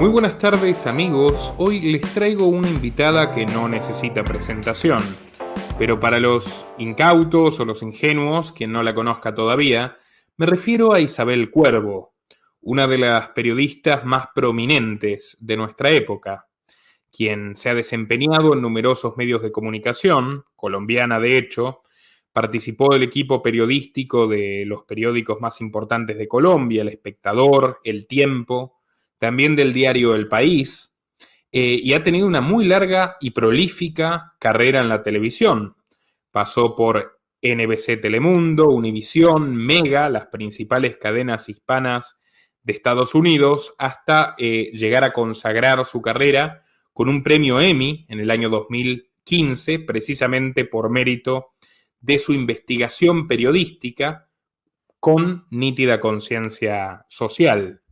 Muy buenas tardes amigos, hoy les traigo una invitada que no necesita presentación, pero para los incautos o los ingenuos, quien no la conozca todavía, me refiero a Isabel Cuervo, una de las periodistas más prominentes de nuestra época, quien se ha desempeñado en numerosos medios de comunicación, colombiana de hecho, participó del equipo periodístico de los periódicos más importantes de Colombia, El Espectador, El Tiempo, también del diario El País, y ha tenido una muy larga y prolífica carrera en la televisión. Pasó por NBC Telemundo, Univisión, Mega, las principales cadenas hispanas de Estados Unidos, hasta llegar a consagrar su carrera con un premio Emmy en el año 2015, precisamente por mérito de su investigación periodística con nítida conciencia social.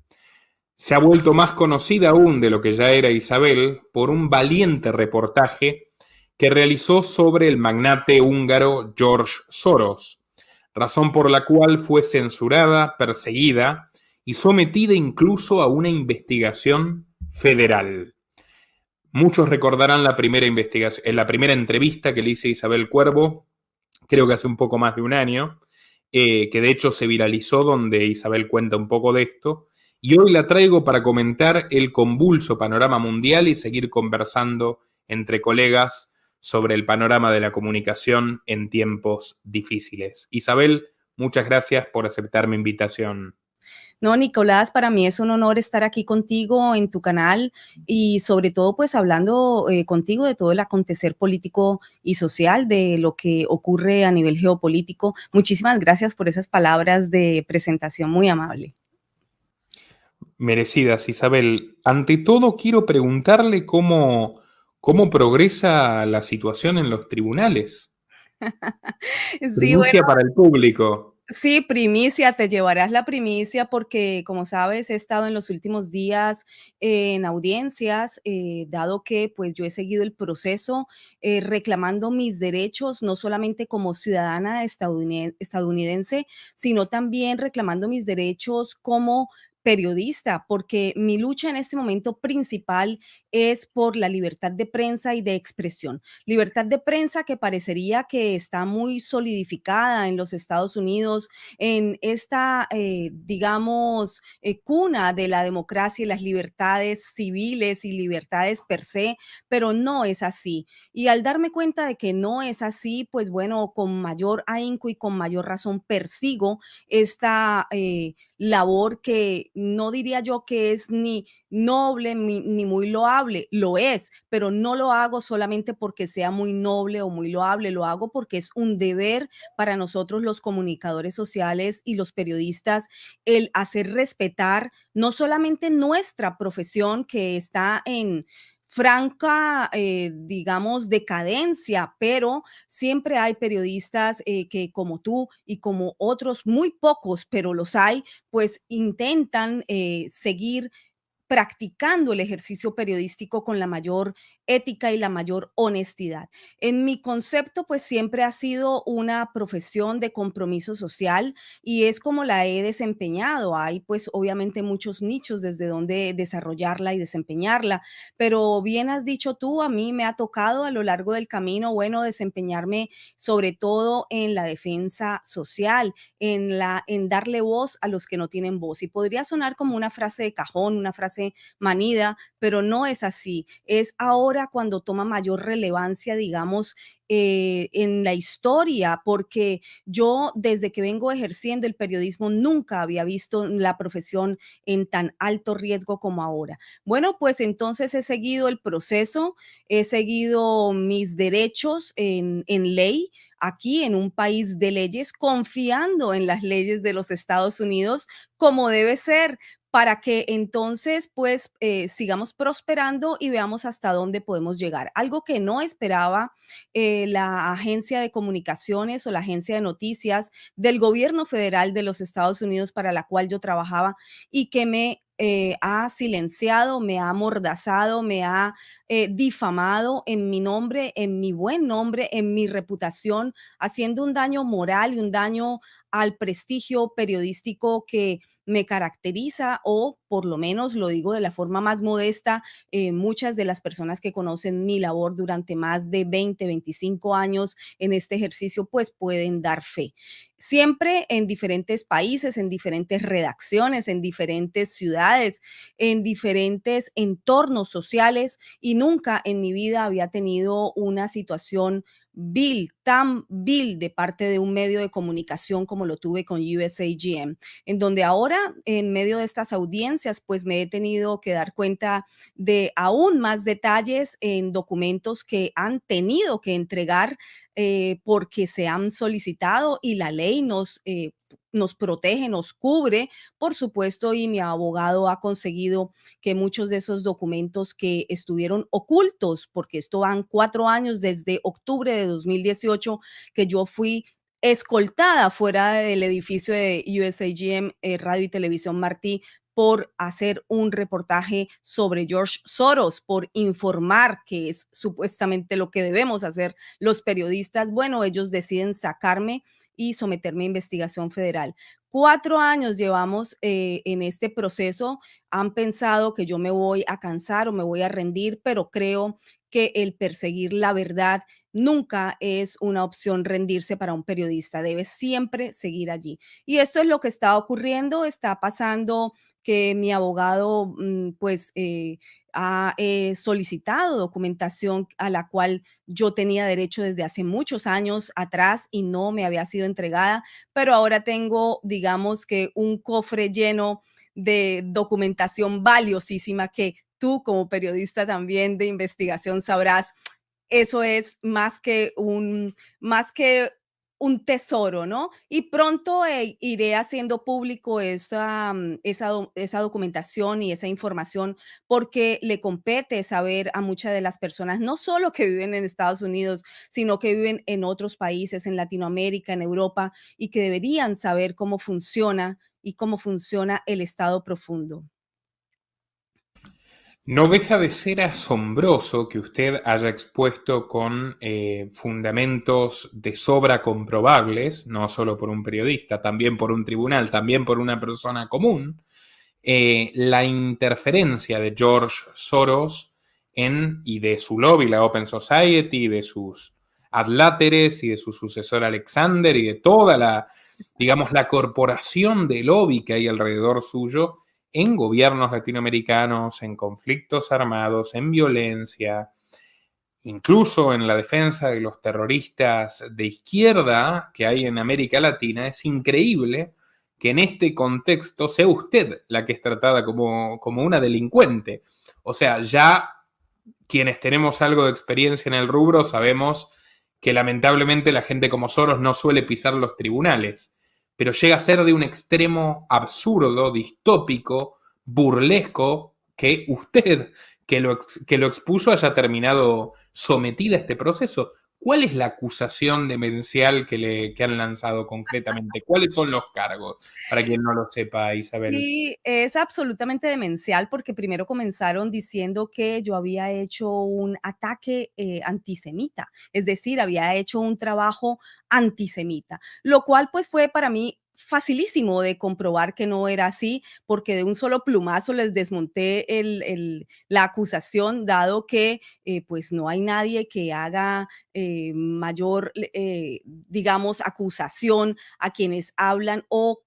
Se ha vuelto más conocida aún de lo que ya era Isabel por un valiente reportaje que realizó sobre el magnate húngaro George Soros, razón por la cual fue censurada, perseguida y sometida incluso a una investigación federal. Muchos recordarán la primera investigación, la primera entrevista que le hice a Isabel Cuervo, creo que hace un poco más de un año, que de hecho se viralizó, donde Isabel cuenta un poco de esto, y hoy la traigo para comentar el convulso panorama mundial y seguir conversando entre colegas sobre el panorama de la comunicación en tiempos difíciles. Isabel, muchas gracias por aceptar mi invitación. No, Nicolás, para mí es un honor estar aquí contigo en tu canal y sobre todo pues hablando contigo de todo el acontecer político y social, de lo que ocurre a nivel geopolítico. Muchísimas gracias por esas palabras de presentación muy amable. Merecidas, Isabel. Ante todo, quiero preguntarle cómo progresa la situación en los tribunales. Sí, bueno. Primicia para el público. Sí, primicia, te llevarás la primicia porque, como sabes, he estado en los últimos días en audiencias, dado que pues yo he seguido el proceso reclamando mis derechos, no solamente como ciudadana estadounidense, sino también reclamando mis derechos como periodista, porque mi lucha en este momento principal es por la libertad de prensa y de expresión. Libertad de prensa que parecería que está muy solidificada en los Estados Unidos, en esta, digamos, cuna de la democracia y las libertades civiles y libertades per se, pero no es así. Y al darme cuenta de que no es así, pues bueno, con mayor ahínco y con mayor razón persigo esta labor que no diría yo que es ni noble ni muy loable, lo es, pero no lo hago solamente porque sea muy noble o muy loable, lo hago porque es un deber para nosotros los comunicadores sociales y los periodistas el hacer respetar no solamente nuestra profesión que está en franca, digamos, decadencia, pero siempre hay periodistas que como tú y como otros, muy pocos, pero los hay, pues intentan seguir practicando el ejercicio periodístico con la mayor ética y la mayor honestidad. En mi concepto, pues siempre ha sido una profesión de compromiso social y es como la he desempeñado. Hay pues obviamente muchos nichos desde donde desarrollarla y desempeñarla, pero bien has dicho tú, a mí me ha tocado a lo largo del camino, bueno, desempeñarme sobre todo en la defensa social, en darle voz a los que no tienen voz. Y podría sonar como una frase de cajón, una frase manida, pero no es así. Es ahora cuando toma mayor relevancia, digamos, en la historia, porque yo desde que vengo ejerciendo el periodismo nunca había visto la profesión en tan alto riesgo como ahora. Bueno, pues entonces he seguido el proceso, he seguido mis derechos en ley aquí en un país de leyes, confiando en las leyes de los Estados Unidos como debe ser, para que entonces pues sigamos prosperando y veamos hasta dónde podemos llegar. Algo que no esperaba la agencia de comunicaciones o la agencia de noticias del gobierno federal de los Estados Unidos para la cual yo trabajaba y que me ha silenciado, me ha amordazado, me ha difamado en mi nombre, en mi buen nombre, en mi reputación, haciendo un daño moral y un daño al prestigio periodístico que me caracteriza, o por lo menos lo digo de la forma más modesta, muchas de las personas que conocen mi labor durante más de 20, 25 años en este ejercicio, pues pueden dar fe. Siempre en diferentes países, en diferentes redacciones, en diferentes ciudades, en diferentes entornos sociales, y nunca en mi vida había tenido una situación vil, tan vil de parte de un medio de comunicación como lo tuve con USAGM, en donde ahora, en medio de estas audiencias, pues me he tenido que dar cuenta de aún más detalles en documentos que han tenido que entregar porque se han solicitado, y la ley nos protege, nos cubre, por supuesto, y mi abogado ha conseguido que muchos de esos documentos que estuvieron ocultos, porque esto van 4 años desde octubre de 2018 que yo fui escoltada fuera del edificio de USAGM, Radio y Televisión Martí, por hacer un reportaje sobre George Soros, por informar, que es supuestamente lo que debemos hacer los periodistas. Bueno, ellos deciden sacarme y someterme a investigación federal. 4 años llevamos en este proceso. Han pensado que yo me voy a cansar o me voy a rendir, pero creo que el perseguir la verdad nunca es una opción. rendirse para un periodista, debe siempre seguir allí. Y esto es lo que está ocurriendo, está pasando que mi abogado pues ha solicitado documentación a la cual yo tenía derecho desde hace muchos años atrás y no me había sido entregada, pero ahora tengo, digamos que un cofre lleno de documentación valiosísima que tú, como periodista también de investigación, sabrás. Eso es más que un tesoro, ¿no? Y pronto iré haciendo público esa documentación y esa información, porque le compete saber a muchas de las personas, no solo que viven en Estados Unidos, sino que viven en otros países, en Latinoamérica, en Europa, y que deberían saber cómo funciona y cómo funciona el Estado profundo. No deja de ser asombroso que usted haya expuesto con fundamentos de sobra comprobables, no solo por un periodista, también por un tribunal, también por una persona común, la interferencia de George Soros y de su lobby, la Open Society, y de sus adláteres y de su sucesor Alexander y de toda digamos, la corporación de lobby que hay alrededor suyo en gobiernos latinoamericanos, en conflictos armados, en violencia, incluso en la defensa de los terroristas de izquierda que hay en América Latina. Es increíble que en este contexto sea usted la que es tratada como una delincuente. O sea, ya quienes tenemos algo de experiencia en el rubro sabemos que lamentablemente la gente como Soros no suele pisar los tribunales, pero llega a ser de un extremo absurdo, distópico, burlesco, que usted, que lo expuso, haya terminado sometida a este proceso. ¿Cuál es la acusación demencial que han lanzado concretamente? ¿Cuáles son los cargos? Para quien no lo sepa, Isabel. Sí, es absolutamente demencial, porque primero comenzaron diciendo que yo había hecho un ataque antisemita, es decir, había hecho un trabajo antisemita, lo cual pues fue para mí facilísimo de comprobar que no era así, porque de un solo plumazo les desmonté la acusación, dado que pues no hay nadie que haga mayor, digamos, acusación a quienes hablan o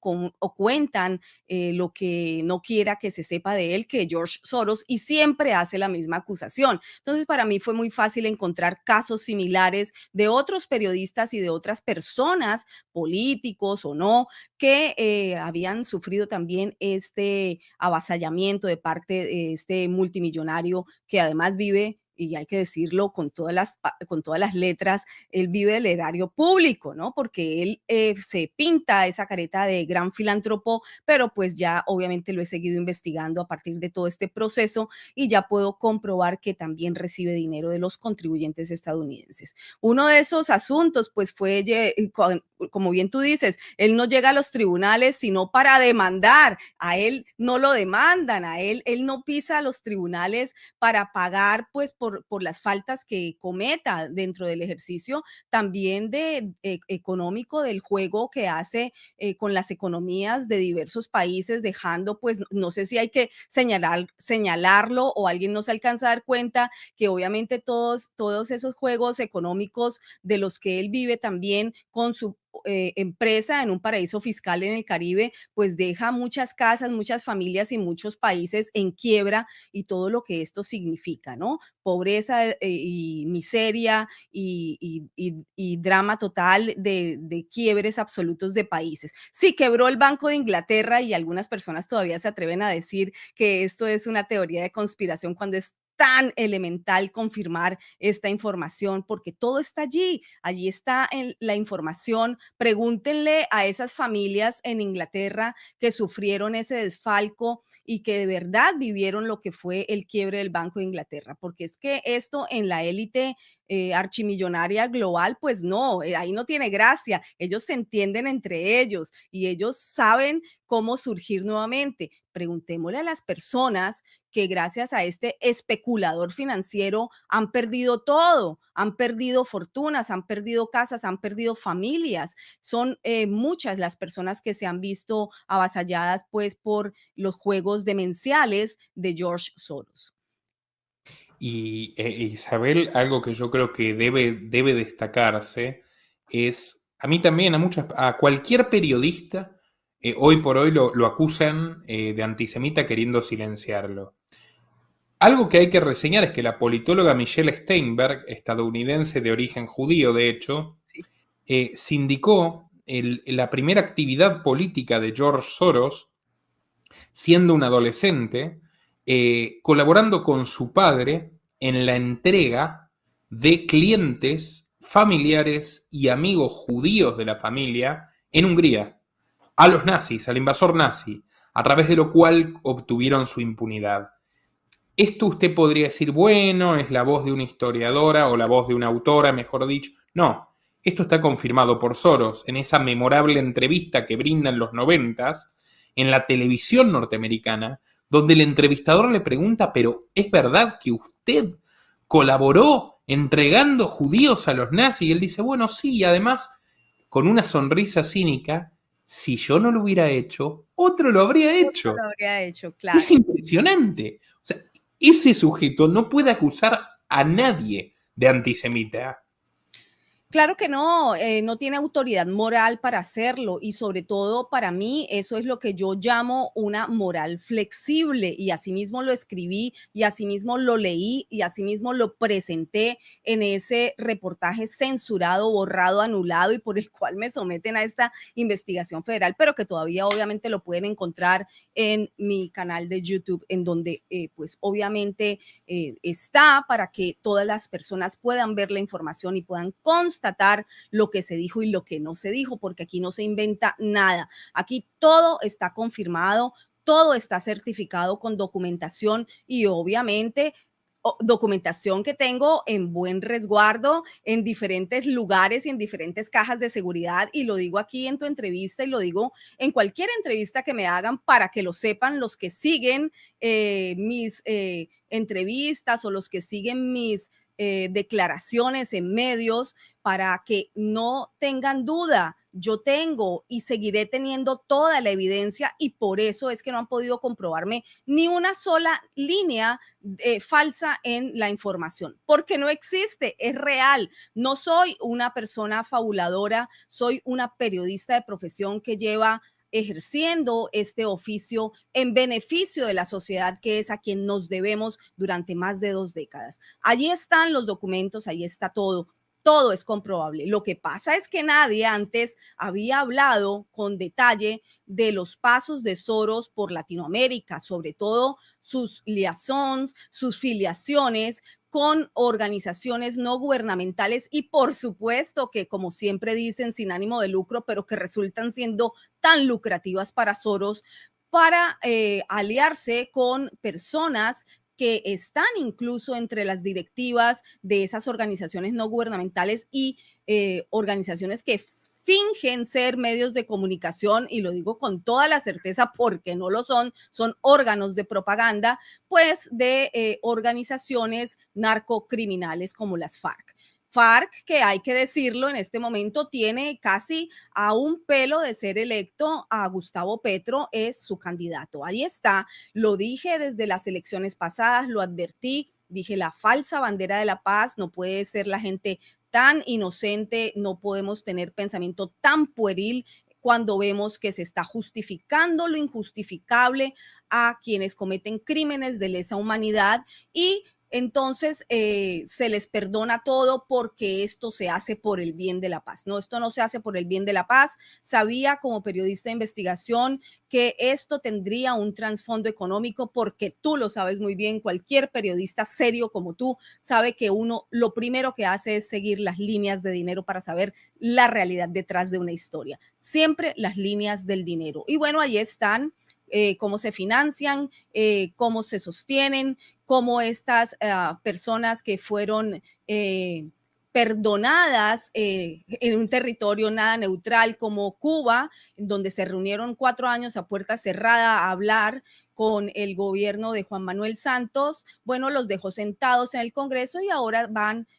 cuentan lo que no quiera que se sepa de él, que George Soros, y siempre hace la misma acusación. Entonces, para mí fue muy fácil encontrar casos similares de otros periodistas y de otras personas, políticos o no, que habían sufrido también este avasallamiento de parte de este multimillonario, que además vive, y hay que decirlo con todas las letras, él vive del erario público, ¿no? Porque él se pinta esa careta de gran filántropo, pero pues ya obviamente lo he seguido investigando a partir de todo este proceso, y ya puedo comprobar que también recibe dinero de los contribuyentes estadounidenses. Uno de esos asuntos pues fue, como bien tú dices, él no llega a los tribunales sino para demandar. A él no lo demandan, él no pisa a los tribunales para pagar pues por por las faltas que cometa dentro del ejercicio también económico del juego que hace con las economías de diversos países, dejando, pues, no sé si hay que señalarlo o alguien no se alcanza a dar cuenta que obviamente todos esos juegos económicos de los que él vive también con su empresa en un paraíso fiscal en el Caribe, pues deja muchas casas, muchas familias y muchos países en quiebra y todo lo que esto significa, ¿no? Pobreza y miseria y drama total de quiebres absolutos de países. Sí, quebró el Banco de Inglaterra y algunas personas todavía se atreven a decir que esto es una teoría de conspiración cuando es tan elemental confirmar esta información, porque todo está allí, allí está en la información. Pregúntenle a esas familias en Inglaterra que sufrieron ese desfalco y que de verdad vivieron lo que fue el quiebre del Banco de Inglaterra, porque es que esto en la élite archimillonaria global, pues no, ahí no tiene gracia. Ellos se entienden entre ellos y ellos saben cómo surgir nuevamente. Preguntémosle a las personas que gracias a este especulador financiero han perdido todo, han perdido fortunas, han perdido casas, han perdido familias. Son muchas las personas que se han visto avasalladas pues por los juegos demenciales de George Soros. Y Isabel, algo que yo creo que debe destacarse es, a mí también, a cualquier periodista, hoy por hoy lo acusan de antisemita queriendo silenciarlo. Algo que hay que reseñar es que la politóloga Michelle Steinberg, estadounidense de origen judío, de hecho, Sí. sindicó la primera actividad política de George Soros siendo un adolescente, colaborando con su padre en la entrega de clientes, familiares y amigos judíos de la familia en Hungría, a los nazis, al invasor nazi, a través de lo cual obtuvieron su impunidad. Esto usted podría decir, bueno, es la voz de una historiadora o la voz de una autora, mejor dicho. No, esto está confirmado por Soros en esa memorable entrevista que brinda en los 90 en la televisión norteamericana, donde el entrevistador le pregunta, pero ¿es verdad que usted colaboró entregando judíos a los nazis? Y él dice, bueno, sí, y además, con una sonrisa cínica, si yo no lo hubiera hecho, otro lo habría Otro hecho. lo habría hecho, Es claro. impresionante. O sea, ese sujeto no puede acusar a nadie de antisemita. Claro que no, no tiene autoridad moral para hacerlo y sobre todo para mí eso es lo que yo llamo una moral flexible y asimismo lo escribí y asimismo lo leí y asimismo lo presenté en ese reportaje censurado, borrado, anulado y por el cual me someten a esta investigación federal, pero que todavía obviamente lo pueden encontrar en mi canal de YouTube, en donde pues obviamente está para que todas las personas puedan ver la información y puedan constatar lo que se dijo y lo que no se dijo, porque aquí no se inventa nada. Aquí todo está confirmado, todo está certificado con documentación y obviamente documentación que tengo en buen resguardo en diferentes lugares y en diferentes cajas de seguridad y lo digo aquí en tu entrevista y lo digo en cualquier entrevista que me hagan para que lo sepan los que siguen mis entrevistas o los que siguen mis declaraciones en medios para que no tengan duda. Yo tengo y seguiré teniendo toda la evidencia y por eso es que no han podido comprobarme ni una sola línea falsa en la información, porque no existe, es real. No soy una persona fabuladora, soy una periodista de profesión que lleva ejerciendo este oficio en beneficio de la sociedad, que es a quien nos debemos durante más de 2 décadas. Allí están los documentos, ahí está todo. Todo es comprobable. Lo que pasa es que nadie antes había hablado con detalle de los pasos de Soros por Latinoamérica, sobre todo sus liaisons, sus filiaciones con organizaciones no gubernamentales y por supuesto que, como siempre dicen, sin ánimo de lucro, pero que resultan siendo tan lucrativas para Soros, para aliarse con personas que están incluso entre las directivas de esas organizaciones no gubernamentales y organizaciones que fingen ser medios de comunicación, y lo digo con toda la certeza porque no lo son, son órganos de propaganda, pues de organizaciones narcocriminales como las FARC. FARC, que hay que decirlo, en este momento tiene casi a un pelo de ser electo a Gustavo Petro, es su candidato. Ahí está, lo dije desde las elecciones pasadas, lo advertí, dije la falsa bandera de la paz, no puede ser la gente tan inocente, no podemos tener pensamiento tan pueril cuando vemos que se está justificando lo injustificable a quienes cometen crímenes de lesa humanidad, y entonces se les perdona todo porque esto se hace por el bien de la paz. No, esto no se hace por el bien de la paz. Sabía como periodista de investigación que esto tendría un trasfondo económico, porque tú lo sabes muy bien, cualquier periodista serio como tú sabe que uno lo primero que hace es seguir las líneas de dinero para saber la realidad detrás de una historia. Siempre las líneas del dinero. Y bueno, ahí están. Cómo se financian, cómo se sostienen, cómo estas personas que fueron perdonadas en un territorio nada neutral como Cuba, donde se reunieron 4 años a puerta cerrada a hablar con el gobierno de Juan Manuel Santos, bueno, los dejó sentados en el Congreso y ahora van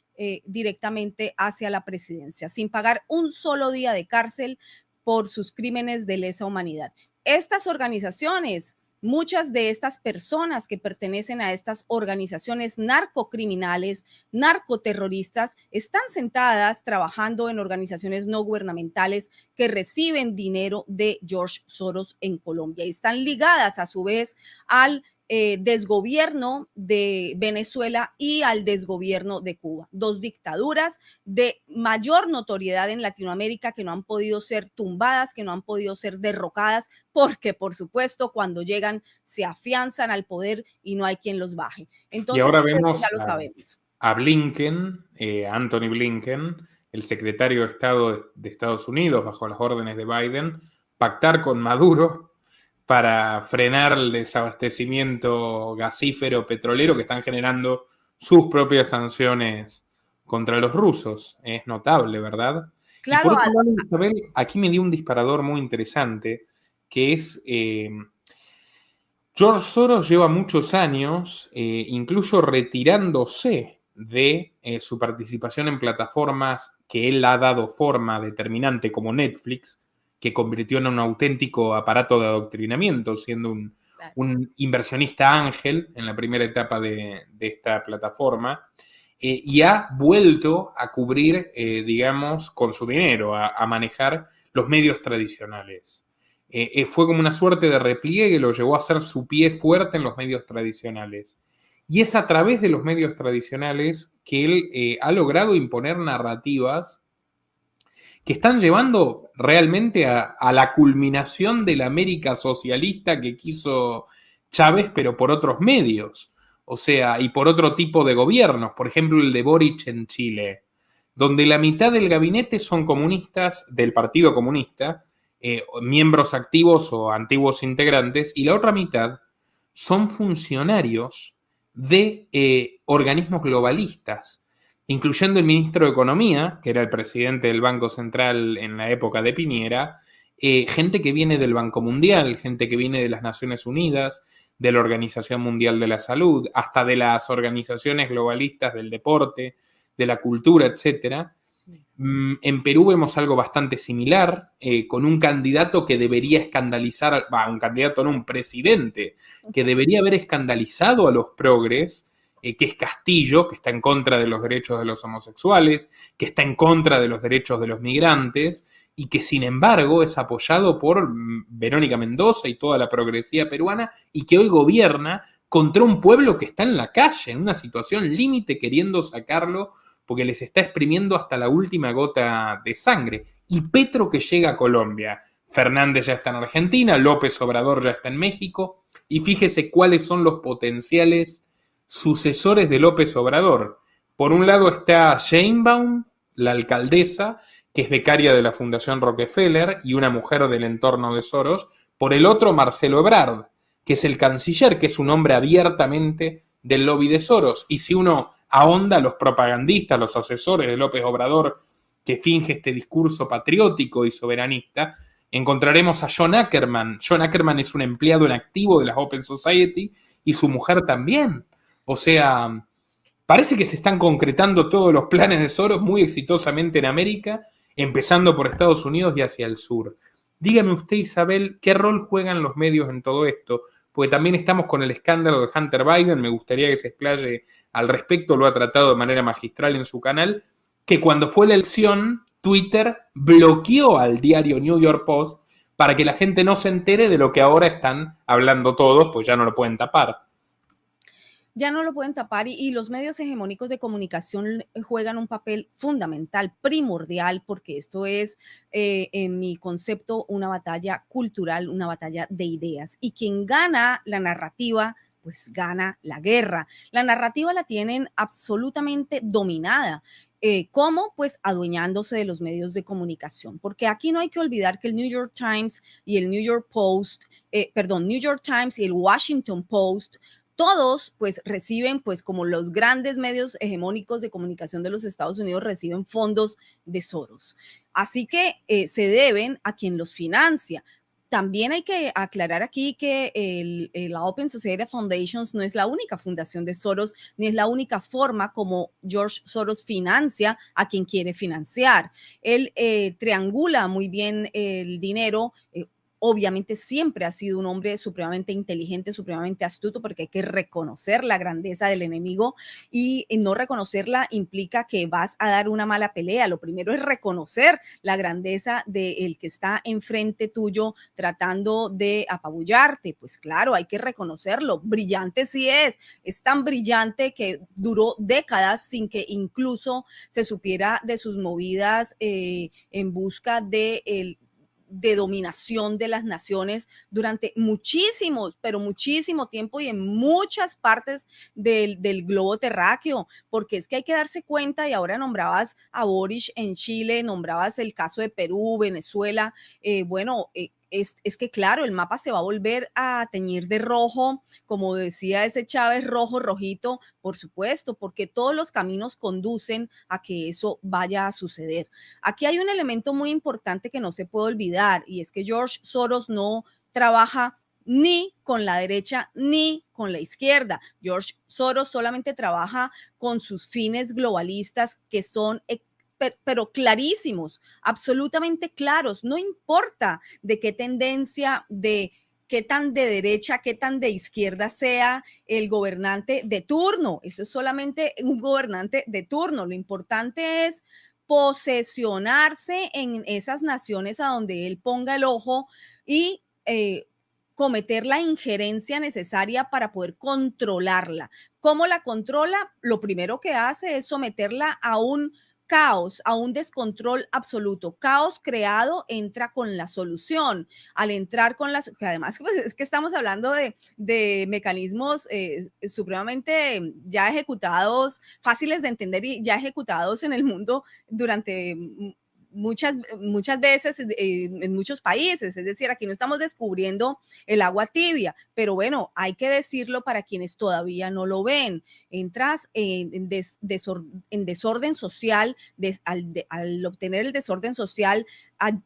directamente hacia la presidencia, sin pagar un solo día de cárcel por sus crímenes de lesa humanidad. Estas organizaciones, muchas de estas personas que pertenecen a estas organizaciones narcocriminales, narcoterroristas, están sentadas trabajando en organizaciones no gubernamentales que reciben dinero de George Soros en Colombia y están ligadas a su vez al desgobierno de Venezuela y al desgobierno de Cuba. 2 dictaduras de mayor notoriedad en Latinoamérica que no han podido ser tumbadas, que no han podido ser derrocadas, porque por supuesto cuando llegan se afianzan al poder y no hay quien los baje. Entonces, y ahora eso vemos ya lo sabemos. a Blinken, Anthony Blinken, el secretario de Estado de Estados Unidos, bajo las órdenes de Biden, pactar con Maduro para frenar el desabastecimiento gasífero petrolero que están generando sus propias sanciones contra los rusos. Es notable, ¿verdad? Y Claro, por otro lado, Isabel, aquí me dio un disparador muy interesante, que es George Soros lleva muchos años, incluso retirándose de su participación en plataformas que él ha dado forma determinante como Netflix, que convirtió en un auténtico aparato de adoctrinamiento, siendo un inversionista ángel en la primera etapa de esta plataforma, y ha vuelto a cubrir, digamos, con su dinero, a manejar los medios tradicionales. Fue como una suerte de repliegue, lo llevó a hacer su pie fuerte en los medios tradicionales. Y es a través de los medios tradicionales que él ha logrado imponer narrativas que están llevando realmente a la culminación de la América socialista que quiso Chávez, pero por otros medios. O sea, y por otro tipo de gobiernos. Por ejemplo, el de Boric en Chile, donde la mitad del gabinete son comunistas del Partido Comunista, miembros activos o antiguos integrantes, y la otra mitad son funcionarios de organismos globalistas, incluyendo el ministro de Economía, que era el presidente del Banco Central en la época de Piñera, gente que viene del Banco Mundial, gente que viene de las Naciones Unidas, de la Organización Mundial de la Salud, hasta de las organizaciones globalistas del deporte, de la cultura, etcétera. En Perú vemos algo bastante similar, con un candidato que debería escandalizar, un presidente que debería haber escandalizado a los progres, que es Castillo, que está en contra de los derechos de los homosexuales, que está en contra de los derechos de los migrantes, y que sin embargo es apoyado por Verónica Mendoza y toda la progresía peruana, y que hoy gobierna contra un pueblo que está en la calle, en una situación límite, queriendo sacarlo porque les está exprimiendo hasta la última gota de sangre. Y Petro que llega a Colombia, Fernández ya está en Argentina, López Obrador ya está en México, y fíjese cuáles son los potenciales sucesores de López Obrador. Por un lado está Sheinbaum, la alcaldesa, que es becaria de la Fundación Rockefeller y una mujer del entorno de Soros. Por el otro, Marcelo Ebrard, que es el canciller, que es un hombre abiertamente del lobby de Soros. Y si uno ahonda, los propagandistas, los asesores de López Obrador que finge este discurso patriótico y soberanista, encontraremos a John Ackerman. John Ackerman es un empleado en activo de la Open Society y su mujer también. O sea, parece que se están concretando todos los planes de Soros muy exitosamente en América, empezando por Estados Unidos y hacia el sur. Dígame usted, Isabel, ¿qué rol juegan los medios en todo esto? Porque también estamos con el escándalo de Hunter Biden, me gustaría que se explaye al respecto, lo ha tratado de manera magistral en su canal, que cuando fue la elección, Twitter bloqueó al diario New York Post para que la gente no se entere de lo que ahora están hablando todos, pues ya no lo pueden tapar. Ya no lo pueden tapar y los medios hegemónicos de comunicación juegan un papel fundamental, primordial, porque esto es, en mi concepto, una batalla cultural, una batalla de ideas. Y quien gana la narrativa, pues gana la guerra. La narrativa la tienen absolutamente dominada. ¿Cómo? Pues adueñándose de los medios de comunicación, porque aquí no hay que olvidar que el New York Times y el New York Post, New York Times y el Washington Post, todos pues reciben, pues como los grandes medios hegemónicos de comunicación de los Estados Unidos reciben fondos de Soros. Así que se deben a quien los financia. También hay que aclarar aquí que la Open Society Foundations no es la única fundación de Soros, ni es la única forma como George Soros financia a quien quiere financiar. Él triangula muy bien el dinero. Obviamente siempre ha sido un hombre supremamente inteligente, supremamente astuto, porque hay que reconocer la grandeza del enemigo y no reconocerla implica que vas a dar una mala pelea. Lo primero es reconocer la grandeza del que está enfrente tuyo tratando de apabullarte. Pues claro, hay que reconocerlo. Brillante sí es tan brillante que duró décadas sin que incluso se supiera de sus movidas en busca de dominación de las naciones durante muchísimos, pero muchísimo tiempo y en muchas partes del globo terráqueo, porque es que hay que darse cuenta, y ahora nombrabas a Boric en Chile, nombrabas el caso de Perú, Venezuela, es que claro, el mapa se va a volver a teñir de rojo, como decía ese Chávez, rojo, rojito, por supuesto, porque todos los caminos conducen a que eso vaya a suceder. Aquí hay un elemento muy importante que no se puede olvidar y es que George Soros no trabaja ni con la derecha ni con la izquierda. George Soros solamente trabaja con sus fines globalistas que son pero clarísimos, absolutamente claros. No importa de qué tendencia, de qué tan de derecha, qué tan de izquierda sea el gobernante de turno. Eso es solamente un gobernante de turno. Lo importante es posesionarse en esas naciones a donde él ponga el ojo y cometer la injerencia necesaria para poder controlarla. ¿Cómo la controla? Lo primero que hace es someterla a un caos, a un descontrol absoluto. Caos creado entra con la solución. Al entrar con las, que además pues, es que estamos hablando de mecanismos supremamente ya ejecutados, fáciles de entender y ya ejecutados en el mundo durante muchas veces en muchos países. Es decir, aquí no estamos descubriendo el agua tibia, pero bueno, hay que decirlo para quienes todavía no lo ven. Entras en desorden social, al obtener el desorden social,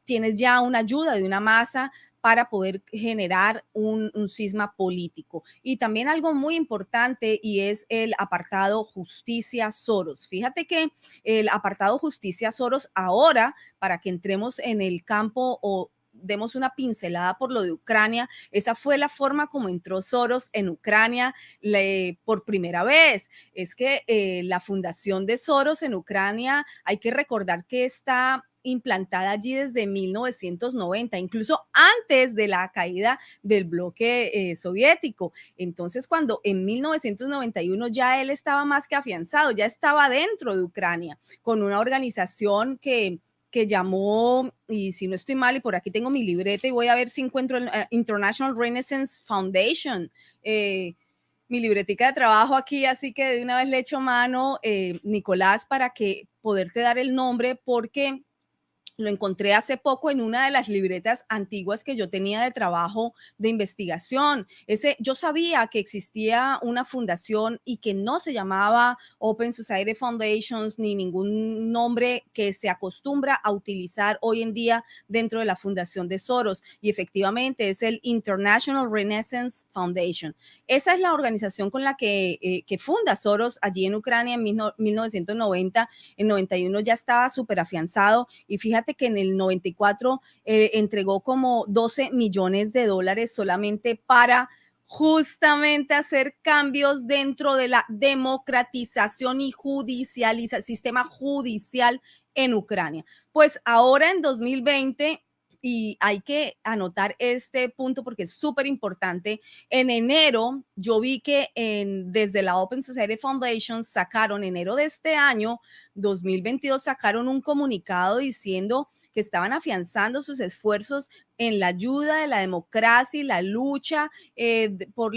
tienes ya una ayuda de una masa para poder generar un cisma político. Y también algo muy importante y es el apartado Justicia Soros. Fíjate que el apartado Justicia Soros ahora, para que entremos en el campo o demos una pincelada por lo de Ucrania, esa fue la forma como entró Soros en Ucrania por primera vez. Es que la fundación de Soros en Ucrania, hay que recordar que está implantada allí desde 1990, incluso antes de la caída del bloque soviético. Entonces, cuando en 1991 ya él estaba más que afianzado, ya estaba dentro de Ucrania, con una organización que llamó, y si no estoy mal, y por aquí tengo mi libreta y voy a ver si encuentro el International Renaissance Foundation, mi libretica de trabajo aquí, así que de una vez le echo mano, Nicolás, para que poderte dar el nombre, porque Lo encontré hace poco en una de las libretas antiguas que yo tenía de trabajo de investigación. Yo sabía que existía una fundación y que no se llamaba Open Society Foundations ni ningún nombre que se acostumbra a utilizar hoy en día dentro de la fundación de Soros. Y efectivamente es el International Renaissance Foundation. Esa es la organización con la que funda Soros allí en Ucrania en 1990. En 91 ya estaba súper afianzado y fíjate que en el 94 entregó como 12 millones de dólares solamente para justamente hacer cambios dentro de la democratización y sistema judicial en Ucrania. Pues ahora en 2020, y hay que anotar este punto porque es súper importante, en enero yo vi que desde la Open Society Foundation sacaron, enero de este año, 2022, sacaron un comunicado diciendo que estaban afianzando sus esfuerzos en la ayuda de la democracia y la lucha por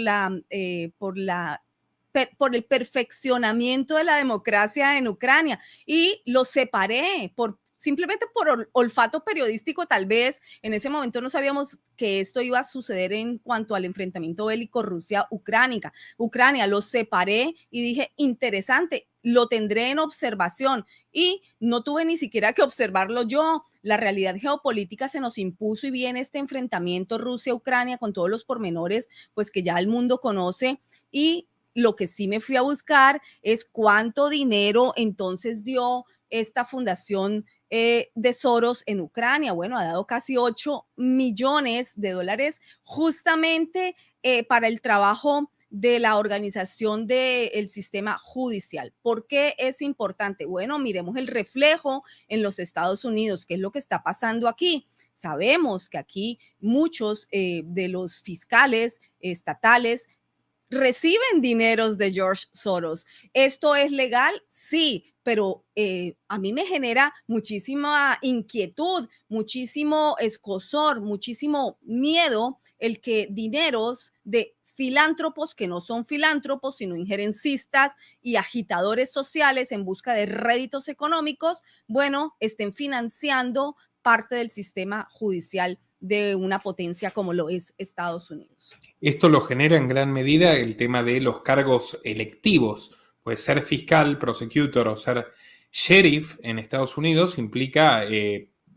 el perfeccionamiento de la democracia en Ucrania. Y lo separé simplemente por olfato periodístico, tal vez. En ese momento no sabíamos que esto iba a suceder en cuanto al enfrentamiento bélico Rusia-Ucrania. Lo separé y dije, interesante, lo tendré en observación. Y no tuve ni siquiera que observarlo yo. La realidad geopolítica se nos impuso y viene este enfrentamiento Rusia-Ucrania con todos los pormenores, pues que ya el mundo conoce. Y lo que sí me fui a buscar es cuánto dinero entonces dio esta fundación de Soros en Ucrania. Bueno, ha dado casi 8 millones de dólares justamente para el trabajo de la organización del sistema judicial. ¿Por qué es importante? Bueno, miremos el reflejo en los Estados Unidos. ¿Qué es lo que está pasando aquí? Sabemos que aquí muchos de los fiscales estatales reciben dineros de George Soros. ¿Esto es legal? Sí, pero a mí me genera muchísima inquietud, muchísimo escozor, muchísimo miedo el que dineros de filántropos que no son filántropos, sino injerencistas y agitadores sociales en busca de réditos económicos, bueno, estén financiando parte del sistema judicial de una potencia como lo es Estados Unidos. Esto lo genera en gran medida el tema de los cargos electivos. Pues ser fiscal, prosecutor o ser sheriff en Estados Unidos implica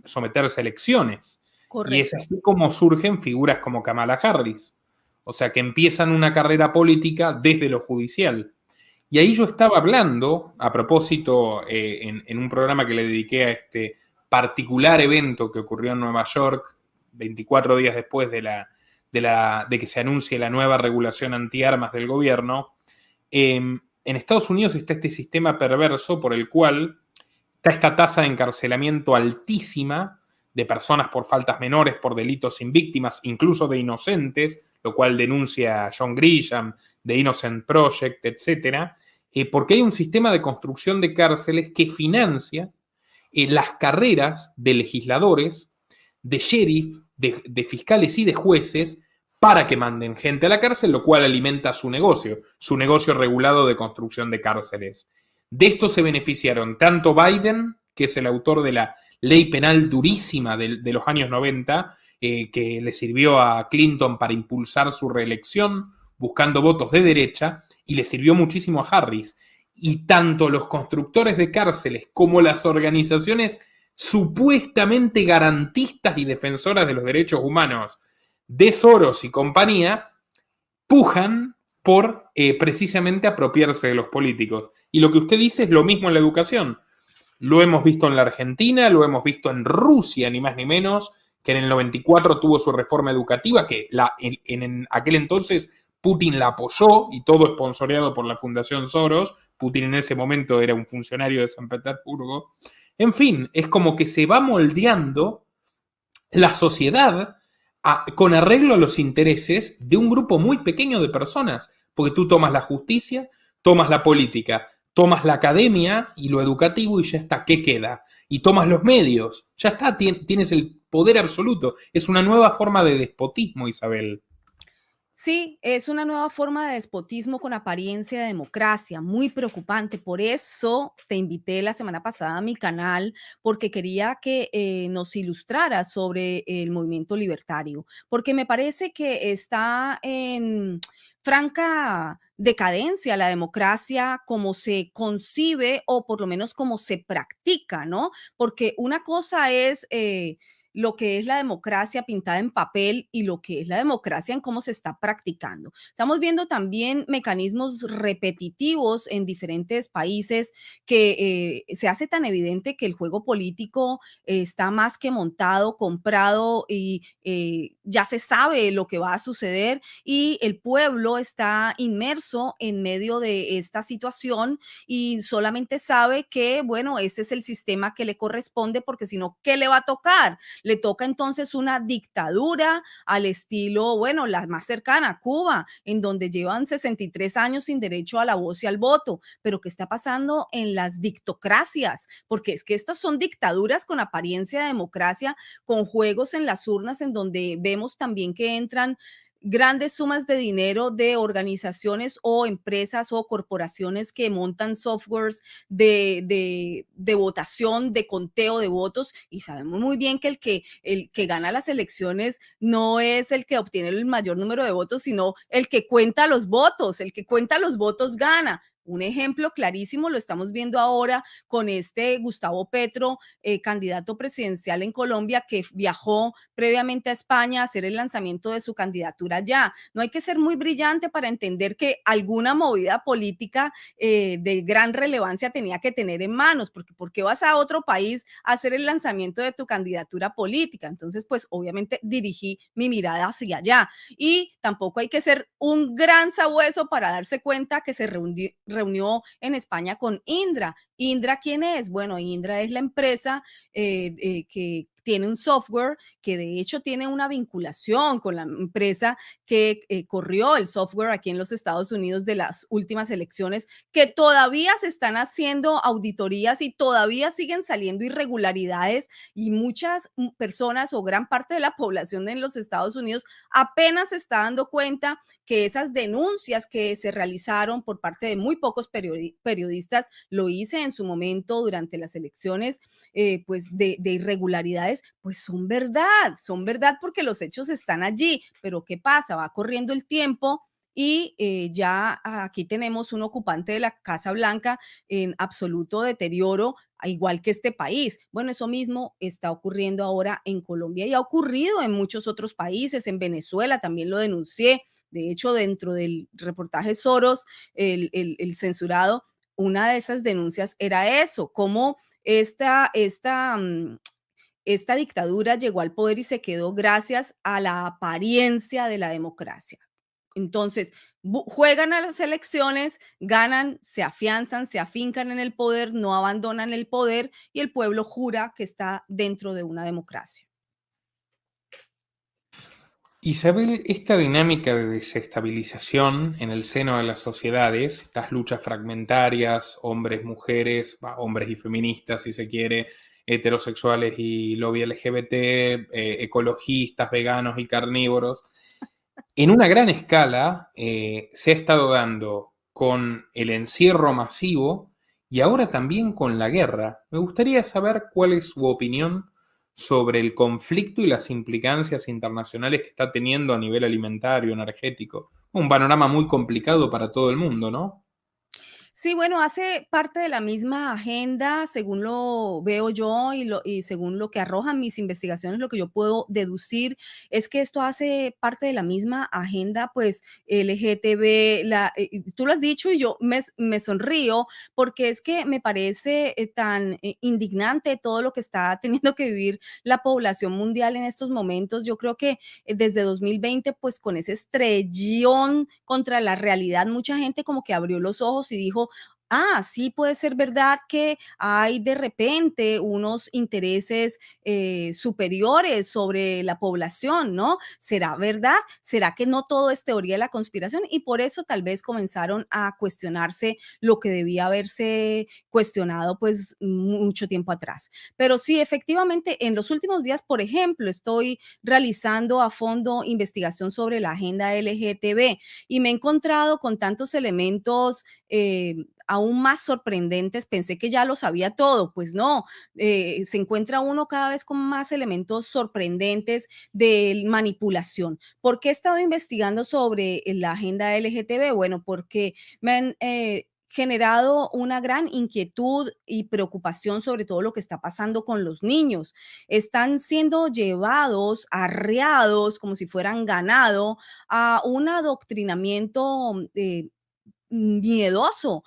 someterse a elecciones. Correcto. Y es así como surgen figuras como Kamala Harris. O sea, que empiezan una carrera política desde lo judicial. Y ahí yo estaba hablando, a propósito, en un programa que le dediqué a este particular evento que ocurrió en Nueva York, 24 días después de que se anuncie la nueva regulación antiarmas del gobierno. En Estados Unidos está este sistema perverso por el cual está esta tasa de encarcelamiento altísima de personas por faltas menores, por delitos sin víctimas, incluso de inocentes, lo cual denuncia John Grisham, The Innocent Project, etc., porque hay un sistema de construcción de cárceles que financia las carreras de legisladores, de sheriff, de fiscales y de jueces para que manden gente a la cárcel, lo cual alimenta su negocio regulado de construcción de cárceles. De esto se beneficiaron tanto Biden, que es el autor de la ley penal durísima de los años 90, que le sirvió a Clinton para impulsar su reelección, buscando votos de derecha, y le sirvió muchísimo a Harris. Y tanto los constructores de cárceles como las organizaciones supuestamente garantistas y defensoras de los derechos humanos de Soros y compañía pujan por precisamente apropiarse de los políticos. Y lo que usted dice es lo mismo en la educación. Lo hemos visto en la Argentina, lo hemos visto en Rusia, ni más ni menos, que en el 94 tuvo su reforma educativa, que en aquel entonces Putin la apoyó y todo esponsoreado por la Fundación Soros. Putin en ese momento era un funcionario de San Petersburgo. En fin, es como que se va moldeando la sociedad con arreglo a los intereses de un grupo muy pequeño de personas, porque tú tomas la justicia, tomas la política, tomas la academia y lo educativo y ya está, ¿qué queda? Y tomas los medios, ya está, tienes el poder absoluto. Es una nueva forma de despotismo, Isabel. Sí, es una nueva forma de despotismo con apariencia de democracia, muy preocupante. Por eso te invité la semana pasada a mi canal, porque quería que nos ilustrara sobre el movimiento libertario, porque me parece que está en franca decadencia la democracia como se concibe o por lo menos como se practica, ¿no? Porque una cosa es lo que es la democracia pintada en papel y lo que es la democracia en cómo se está practicando. Estamos viendo también mecanismos repetitivos en diferentes países que se hace tan evidente que el juego político está más que montado, comprado y ya se sabe lo que va a suceder y el pueblo está inmerso en medio de esta situación y solamente sabe que, bueno, ese es el sistema que le corresponde porque si no, ¿qué le va a tocar? Le toca entonces una dictadura al estilo, bueno, la más cercana, Cuba, en donde llevan 63 años sin derecho a la voz y al voto. Pero ¿qué está pasando en las dictocracias? Porque es que estas son dictaduras con apariencia de democracia, con juegos en las urnas en donde vemos también que entran grandes sumas de dinero de organizaciones o empresas o corporaciones que montan softwares de votación, de conteo de votos, y sabemos muy bien que el que gana las elecciones no es el que obtiene el mayor número de votos, sino el que cuenta los votos, el que cuenta los votos gana. Un ejemplo clarísimo lo estamos viendo ahora con este Gustavo Petro, candidato presidencial en Colombia, que viajó previamente a España a hacer el lanzamiento de su candidatura allá. No hay que ser muy brillante para entender que alguna movida política de gran relevancia tenía que tener en manos, porque ¿por qué vas a otro país a hacer el lanzamiento de tu candidatura política? Entonces, pues obviamente dirigí mi mirada hacia allá. Y tampoco hay que ser un gran sabueso para darse cuenta que se reunió en España con Indra. ¿Indra quién es? Bueno, Indra es la empresa que tiene un software que de hecho tiene una vinculación con la empresa que corrió el software aquí en los Estados Unidos de las últimas elecciones, que todavía se están haciendo auditorías y todavía siguen saliendo irregularidades y muchas personas o gran parte de la población en los Estados Unidos apenas se está dando cuenta que esas denuncias que se realizaron por parte de muy pocos periodistas, lo hice en su momento durante las elecciones, pues de irregularidades, pues son verdad porque los hechos están allí, pero ¿qué pasa? Va corriendo el tiempo y ya aquí tenemos un ocupante de la Casa Blanca en absoluto deterioro, igual que este país. Bueno, eso mismo está ocurriendo ahora en Colombia y ha ocurrido en muchos otros países, en Venezuela también lo denuncié. De hecho, dentro del reportaje Soros, el censurado, una de esas denuncias era eso, cómo esta dictadura llegó al poder y se quedó gracias a la apariencia de la democracia. Entonces, juegan a las elecciones, ganan, se afianzan, se afincan en el poder, no abandonan el poder y el pueblo jura que está dentro de una democracia. Isabel, esta dinámica de desestabilización en el seno de las sociedades, estas luchas fragmentarias, hombres, mujeres, hombres y feministas, si se quiere, heterosexuales y lobby LGBT, ecologistas, veganos y carnívoros, en una gran escala se ha estado dando con el encierro masivo y ahora también con la guerra. Me gustaría saber cuál es su opinión sobre el conflicto y las implicancias internacionales que está teniendo a nivel alimentario, energético. Un panorama muy complicado para todo el mundo, ¿no? Sí, bueno, hace parte de la misma agenda, según lo veo yo y según lo que arrojan mis investigaciones, lo que yo puedo deducir es que esto hace parte de la misma agenda, pues LGTB, tú lo has dicho y yo me sonrío porque es que me parece tan indignante todo lo que está teniendo que vivir la población mundial en estos momentos. Yo creo que desde 2020, pues con ese estrellón contra la realidad, mucha gente como que abrió los ojos y dijo, sí puede ser verdad que hay de repente unos intereses superiores sobre la población, ¿no? ¿Será verdad? ¿Será que no todo es teoría de la conspiración? Y por eso tal vez comenzaron a cuestionarse lo que debía haberse cuestionado pues mucho tiempo atrás. Pero sí, efectivamente, en los últimos días, por ejemplo, estoy realizando a fondo investigación sobre la agenda LGTB y me he encontrado con tantos elementos aún más sorprendentes. Pensé que ya lo sabía todo, pues no, se encuentra uno cada vez con más elementos sorprendentes de manipulación. ¿Por qué he estado investigando sobre la agenda LGTB? Bueno, porque me han generado una gran inquietud y preocupación sobre todo lo que está pasando con los niños. Están siendo llevados, arreados, como si fueran ganado, a un adoctrinamiento miedoso.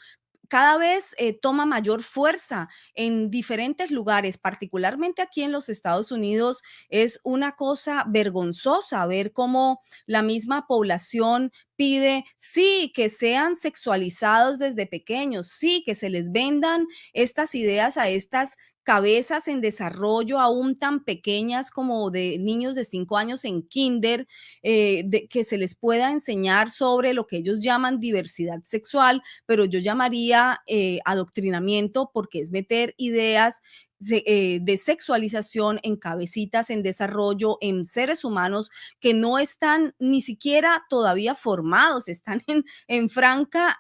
Cada vez toma mayor fuerza en diferentes lugares, particularmente aquí en los Estados Unidos. Es una cosa vergonzosa ver cómo la misma población pide, sí, que sean sexualizados desde pequeños, sí, que se les vendan estas ideas a estas cabezas en desarrollo aún tan pequeñas como de niños de 5 años en kinder, que se les pueda enseñar sobre lo que ellos llaman diversidad sexual, pero yo llamaría adoctrinamiento porque es meter ideas de sexualización en cabecitas en desarrollo, en seres humanos que no están ni siquiera todavía formados, están en franca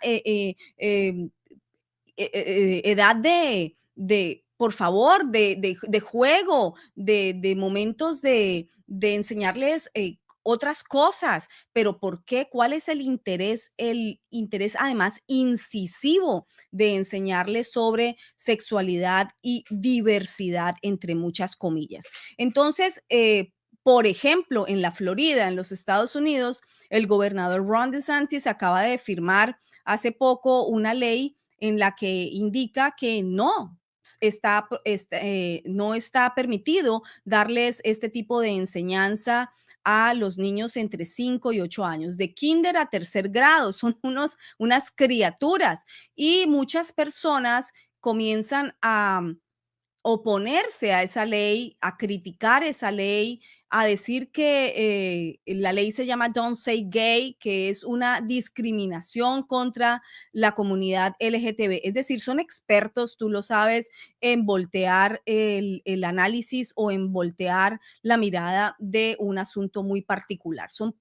edad por favor, de juego, de momentos de enseñarles otras cosas, pero ¿por qué? ¿Cuál es el interés? El interés además incisivo de enseñarles sobre sexualidad y diversidad, entre muchas comillas. Entonces, por ejemplo, en la Florida, en los Estados Unidos, el gobernador Ron DeSantis acaba de firmar hace poco una ley en la que indica que no está permitido darles este tipo de enseñanza a los niños entre 5 y 8 años, de kinder a tercer grado. Son unas criaturas y muchas personas comienzan a oponerse a esa ley, a criticar esa ley, a decir que la ley se llama Don't Say Gay, que es una discriminación contra la comunidad LGTB. Es decir, son expertos, tú lo sabes, en voltear el análisis o en voltear la mirada de un asunto muy particular. Son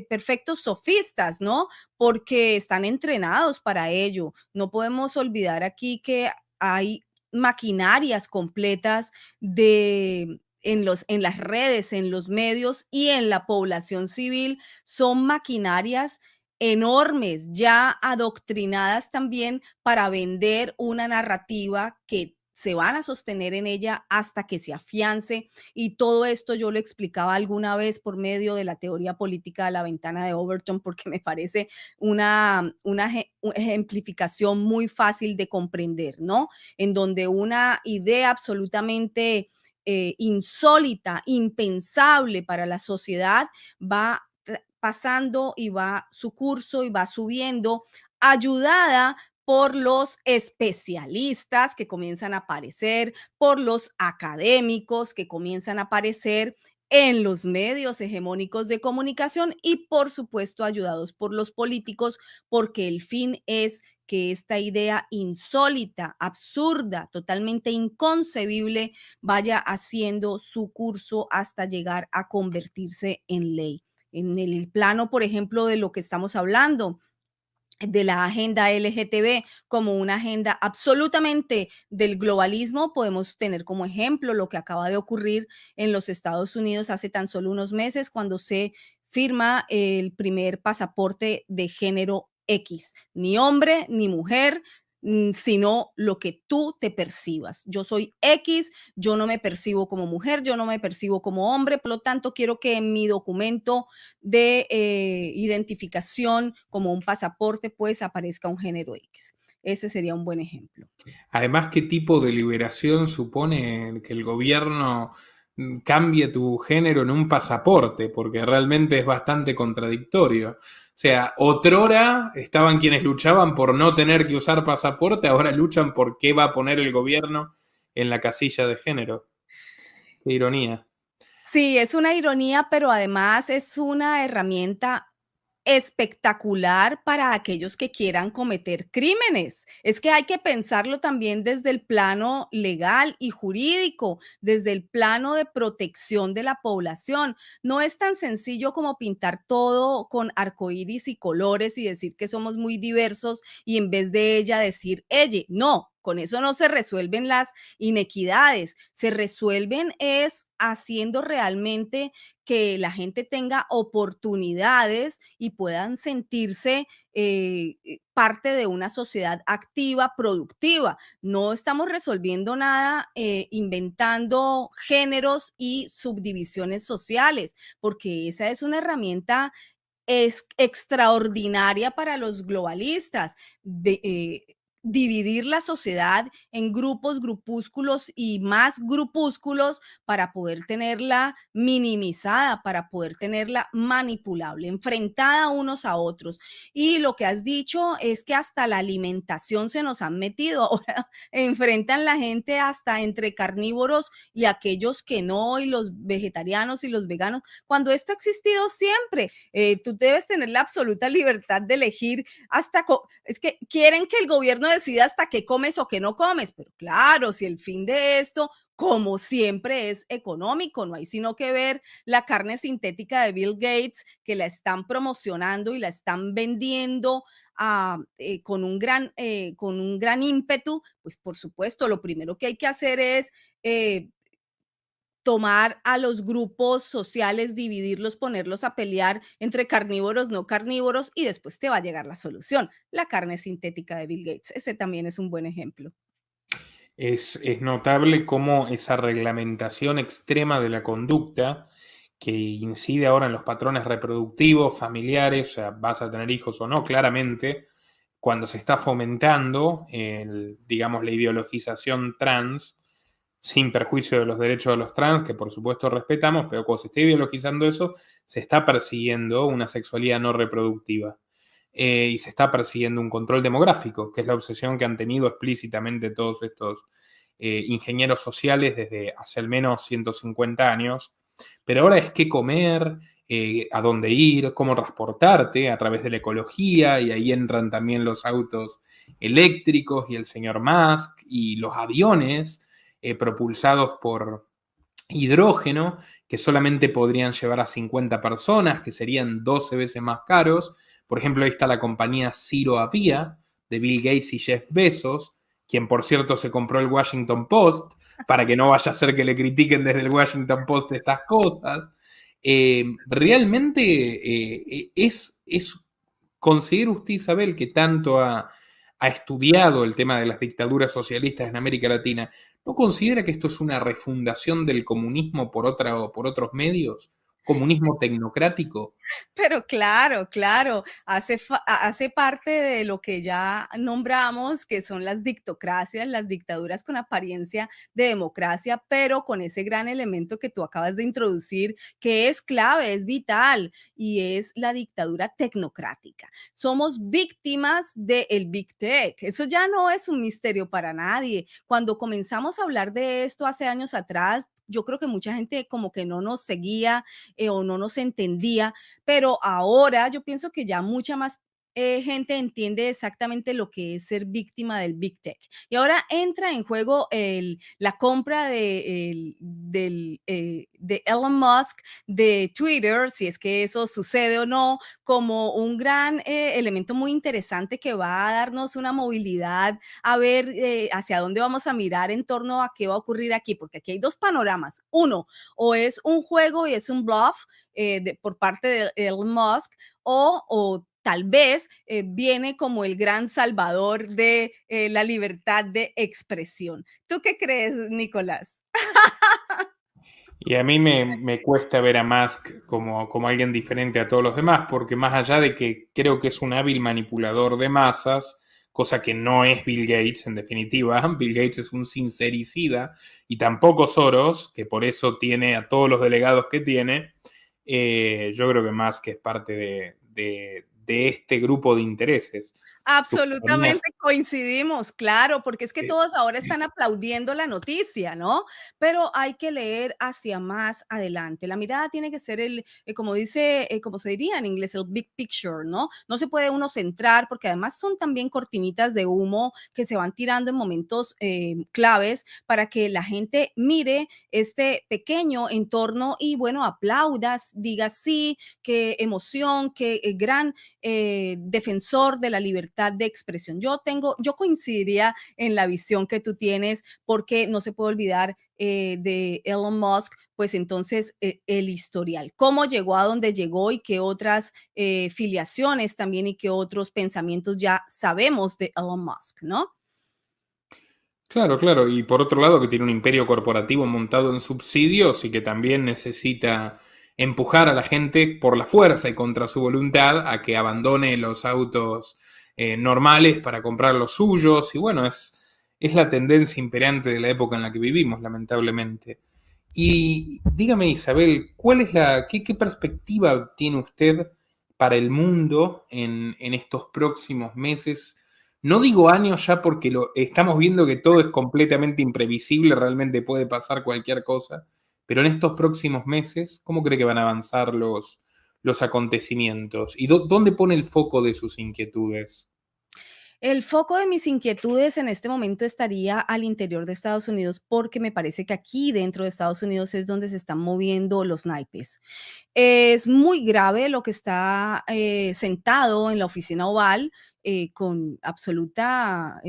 perfectos sofistas, ¿no? Porque están entrenados para ello. No podemos olvidar aquí que hay maquinarias completas en las redes, en los medios y en la población civil. Son maquinarias enormes, ya adoctrinadas también para vender una narrativa que se van a sostener en ella hasta que se afiance. Y todo esto yo lo explicaba alguna vez por medio de la teoría política de la ventana de Overton, porque me parece una ejemplificación muy fácil de comprender, ¿no? En donde una idea absolutamente insólita, impensable para la sociedad, va pasando y va su curso y va subiendo, ayudada por los especialistas que comienzan a aparecer, por los académicos que comienzan a aparecer en los medios hegemónicos de comunicación y, por supuesto, ayudados por los políticos, porque el fin es que esta idea insólita, absurda, totalmente inconcebible, vaya haciendo su curso hasta llegar a convertirse en ley. En el plano, por ejemplo, de lo que estamos hablando, de la agenda LGTB como una agenda absolutamente del globalismo, podemos tener como ejemplo lo que acaba de ocurrir en los Estados Unidos hace tan solo unos meses cuando se firma el primer pasaporte de género X, ni hombre ni mujer, sino lo que tú te percibas. Yo soy X, yo no me percibo como mujer, yo no me percibo como hombre, por lo tanto quiero que en mi documento de identificación como un pasaporte pues aparezca un género X. Ese sería un buen ejemplo. Además, ¿qué tipo de liberación supone que el gobierno cambie tu género en un pasaporte? Porque realmente es bastante contradictorio. sea, otrora estaban quienes luchaban por no tener que usar pasaporte, ahora luchan por qué va a poner el gobierno en la casilla de género. Qué ironía. Sí, es una ironía, pero además es una herramienta espectacular para aquellos que quieran cometer crímenes. Es que hay que pensarlo también desde el plano legal y jurídico, desde el plano de protección de la población. No es tan sencillo como pintar todo con arcoíris y colores y decir que somos muy diversos y en vez de ella decir ella. No, con eso no se resuelven las inequidades, se resuelven es haciendo realmente que la gente tenga oportunidades y puedan sentirse parte de una sociedad activa, productiva. No estamos resolviendo nada inventando géneros y subdivisiones sociales, porque esa es una herramienta es extraordinaria para los globalistas. Dividir la sociedad en grupos, grupúsculos y más grupúsculos para poder tenerla minimizada, para poder tenerla manipulable, enfrentada unos a otros. Y lo que has dicho es que hasta la alimentación se nos han metido. Ahora enfrentan la gente hasta entre carnívoros y aquellos que no, y los vegetarianos y los veganos, cuando esto ha existido siempre. Tú debes tener la absoluta libertad de elegir hasta, es que quieren que el gobierno decida hasta qué comes o qué no comes, pero claro, si el fin de esto, como siempre, es económico, no hay sino que ver la carne sintética de Bill Gates, que la están promocionando y la están vendiendo con un gran ímpetu, pues por supuesto, lo primero que hay que hacer es tomar a los grupos sociales, dividirlos, ponerlos a pelear entre carnívoros, no carnívoros, y después te va a llegar la solución, la carne sintética de Bill Gates. Ese también es un buen ejemplo. Es notable cómo esa reglamentación extrema de la conducta que incide ahora en los patrones reproductivos, familiares, o sea, vas a tener hijos o no, claramente, cuando se está fomentando, digamos, la ideologización trans, sin perjuicio de los derechos de los trans, que por supuesto respetamos, pero cuando se está ideologizando eso, se está persiguiendo una sexualidad no reproductiva. Y se está persiguiendo un control demográfico, que es la obsesión que han tenido explícitamente todos estos ingenieros sociales desde hace al menos 150 años. Pero ahora es qué comer, a dónde ir, cómo transportarte a través de la ecología, y ahí entran también los autos eléctricos y el señor Musk y los aviones propulsados por hidrógeno, que solamente podrían llevar a 50 personas, que serían 12 veces más caros. Por ejemplo, ahí está la compañía Zero Avia de Bill Gates y Jeff Bezos, quien por cierto se compró el Washington Post, para que no vaya a ser que le critiquen desde el Washington Post estas cosas. Realmente ¿considera usted, Isabel, que tanto ha estudiado el tema de las dictaduras socialistas en América Latina, ¿no considera que esto es una refundación del comunismo por otros medios? ¿Comunismo tecnocrático? Pero claro, claro, hace parte de lo que ya nombramos, que son las dictocracias, las dictaduras con apariencia de democracia, pero con ese gran elemento que tú acabas de introducir, que es clave, es vital, y es la dictadura tecnocrática. Somos víctimas del Big Tech. Eso ya no es un misterio para nadie. Cuando comenzamos a hablar de esto hace años atrás, yo creo que mucha gente como que no nos seguía o no nos entendía, pero ahora yo pienso que ya mucha más gente entiende exactamente lo que es ser víctima del Big Tech. Y ahora entra en juego la compra de Elon Musk de Twitter, si es que eso sucede o no, como un gran elemento muy interesante que va a darnos una movilidad a ver hacia dónde vamos a mirar en torno a qué va a ocurrir aquí, porque aquí hay dos panoramas. Uno, o es un juego y es un bluff por parte de Elon Musk, o tal vez viene como el gran salvador de la libertad de expresión. ¿Tú qué crees, Nicolás? Y a mí me cuesta ver a Musk como alguien diferente a todos los demás, porque más allá de que creo que es un hábil manipulador de masas, cosa que no es Bill Gates en definitiva, Bill Gates es un sincericida, y tampoco Soros, que por eso tiene a todos los delegados que tiene, yo creo que Musk es parte de este grupo de intereses. ¿Tu compañía es- Absolutamente coincidimos, claro, porque es que eh, todos ahora están aplaudiendo la noticia, ¿no? Pero hay que leer hacia más adelante. La mirada tiene que ser como dice, como se diría en inglés, el big picture, ¿no? No se puede uno centrar porque además son también cortinitas de humo que se van tirando en momentos claves para que la gente mire este pequeño entorno y bueno, aplaudas, diga sí, qué emoción, qué gran defensor de la libertad de expresión. Yo coincidiría en la visión que tú tienes, porque no se puede olvidar de Elon Musk, pues entonces el historial, cómo llegó a donde llegó y qué otras filiaciones también y qué otros pensamientos ya sabemos de Elon Musk, ¿no? Claro, claro. Y por otro lado, que tiene un imperio corporativo montado en subsidios y que también necesita empujar a la gente por la fuerza y contra su voluntad a que abandone los autos normales para comprar los suyos. Y bueno, es la tendencia imperante de la época en la que vivimos, lamentablemente. Y dígame, Isabel, qué perspectiva tiene usted para el mundo en estos próximos meses? No digo años ya porque estamos viendo que todo es completamente imprevisible, realmente puede pasar cualquier cosa, pero en estos próximos meses, ¿cómo cree que van a avanzar los acontecimientos? ¿Y dónde pone el foco de sus inquietudes? El foco de mis inquietudes en este momento estaría al interior de Estados Unidos, porque me parece que aquí dentro de Estados Unidos es donde se están moviendo los naipes. Es muy grave lo que está sentado en la oficina oval con absoluta